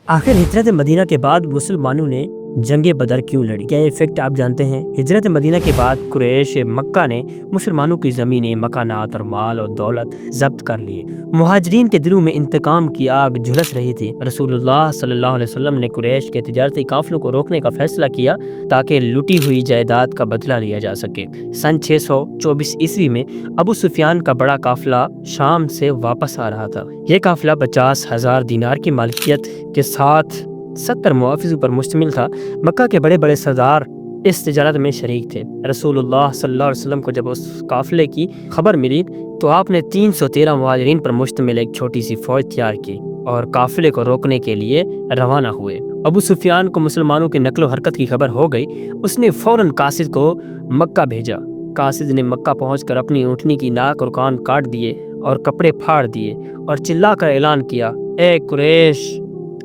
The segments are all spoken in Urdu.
آخر ہجرت مدینہ کے بعد مسلمانوں نے جنگ بدر کیوں لڑی؟ کیا یہ فیکٹ آپ جانتے ہیں؟ ہجرت مدینہ کے بعد قریش مکہ نے مسلمانوں کی زمینیں، مکانات اور مال اور دولت ضبط کر لیے۔ مہاجرین کے دلوں میں انتقام کی آگ جھلس رہی تھی۔ رسول اللہ صلی اللہ علیہ وسلم نے قریش کے تجارتی قافلوں کو روکنے کا فیصلہ کیا تاکہ لوٹی ہوئی جائیداد کا بدلہ لیا جا سکے۔ سن 624 عیسوی میں ابو سفیان کا بڑا قافلہ شام سے واپس آ رہا تھا۔ یہ قافلہ 50,000 دینار کی مالکیت کے ساتھ 70 محافظوں پر مشتمل تھا۔ مکہ کے بڑے بڑے سردار اس تجارت میں شریک تھے۔ رسول اللہ صلی اللہ علیہ وسلم کو جب اس قافلے کی خبر ملی تو آپ نے 313 مہاجرین پر مشتمل ایک چھوٹی سی فوج تیار کی اور قافلے کو روکنے کے لیے روانہ ہوئے۔ ابو سفیان کو مسلمانوں کی نقل و حرکت کی خبر ہو گئی۔ اس نے فوراً قاصد کو مکہ بھیجا۔ قاصد نے مکہ پہنچ کر اپنی اونٹنی کی ناک اور کان کاٹ دیے اور کپڑے پھاڑ دیے اور چلا کر اعلان کیا، اے قریش،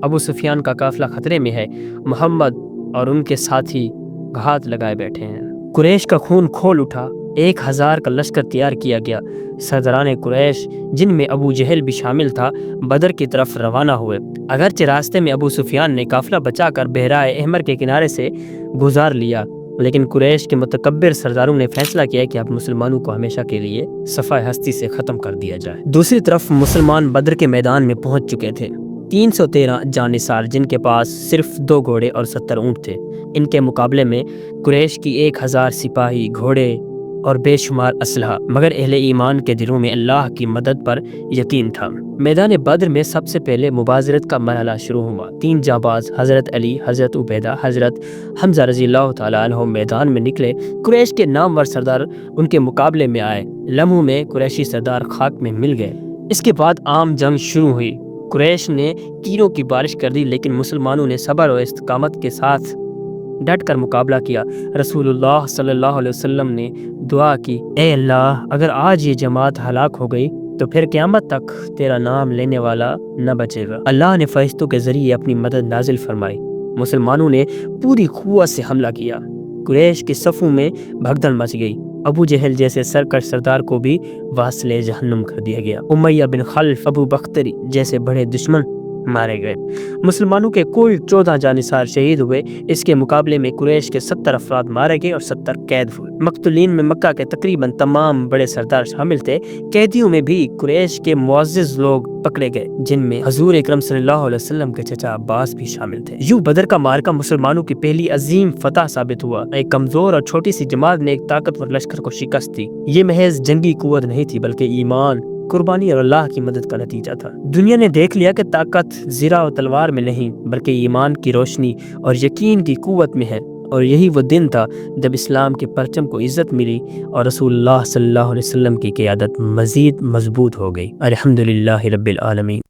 ابو سفیان کا قافلہ خطرے میں ہے، محمد اور ان کے ساتھی گھات لگائے بیٹھے ہیں۔ قریش کا خون کھول اٹھا۔ 1000 کا لشکر تیار کیا گیا۔ سرداران قریش، جن میں ابو جہل بھی شامل تھا، بدر کی طرف روانہ ہوئے۔ اگرچہ راستے میں ابو سفیان نے قافلہ بچا کر بحیرہ احمر کے کنارے سے گزار لیا، لیکن قریش کے متکبر سرداروں نے فیصلہ کیا کہ اب مسلمانوں کو ہمیشہ کے لیے صفحہ ہستی سے ختم کر دیا جائے۔ دوسری طرف مسلمان بدر کے میدان میں پہنچ چکے تھے۔ 313 جانثار، جن کے پاس صرف 2 گھوڑے اور 70 اونٹ تھے۔ ان کے مقابلے میں قریش کی 1000 سپاہی، گھوڑے اور بے شمار اسلحہ، مگر اہل ایمان کے دلوں میں اللہ کی مدد پر یقین تھا۔ میدان بدر میں سب سے پہلے مبارزت کا مرحلہ شروع ہوا۔ 3 جانباز حضرت علی، حضرت عبیدہ، حضرت حمزہ رضی اللہ تعالیٰ عنہ میدان میں نکلے۔ قریش کے نامور سردار ان کے مقابلے میں آئے۔ لمحوں میں قریشی سردار خاک میں مل گئے۔ اس کے بعد عام جنگ شروع ہوئی۔ قریش نے تیروں کی بارش کر دی، لیکن مسلمانوں نے صبر و استقامت کے ساتھ ڈٹ کر مقابلہ کیا۔ رسول اللہ صلی اللہ علیہ وسلم نے دعا کی، اے اللہ، اگر آج یہ جماعت ہلاک ہو گئی تو پھر قیامت تک تیرا نام لینے والا نہ بچے گا۔ اللہ نے فرشتوں کے ذریعے اپنی مدد نازل فرمائی۔ مسلمانوں نے پوری قوت سے حملہ کیا۔ قریش کے صفوں میں بھگدڑ مچ گئی۔ ابو جہل جیسے سرکش سردار کو بھی واصل جہنم کر دیا گیا۔ امیہ بن خلف، ابو بختری جیسے بڑے دشمن مارے گئے۔ مسلمانوں کے کل 14 جانثار شہید ہوئے۔ اس کے مقابلے میں قریش کے 70 افراد مارے گئے اور 70 قید ہوئے۔ مقتولین میں مکہ کے تقریباً تمام بڑے سردار شامل تھے۔ قیدیوں میں بھی قریش کے معزز لوگ پکڑے گئے، جن میں حضور اکرم صلی اللہ علیہ وسلم کے چچا عباس بھی شامل تھے۔ یوں بدر کا معرکہ مسلمانوں کی پہلی عظیم فتح ثابت ہوا۔ ایک کمزور اور چھوٹی سی جماعت نے ایک طاقتور لشکر کو شکست دی۔ یہ محض جنگی قوت نہیں تھی، بلکہ ایمان، قربانی اور اللہ کی مدد کا نتیجہ تھا۔ دنیا نے دیکھ لیا کہ طاقت زرہ و تلوار میں نہیں، بلکہ ایمان کی روشنی اور یقین کی قوت میں ہے۔ اور یہی وہ دن تھا جب اسلام کے پرچم کو عزت ملی اور رسول اللہ صلی اللہ علیہ وسلم کی قیادت مزید مضبوط ہو گئی۔ الحمدللہ رب العالمین۔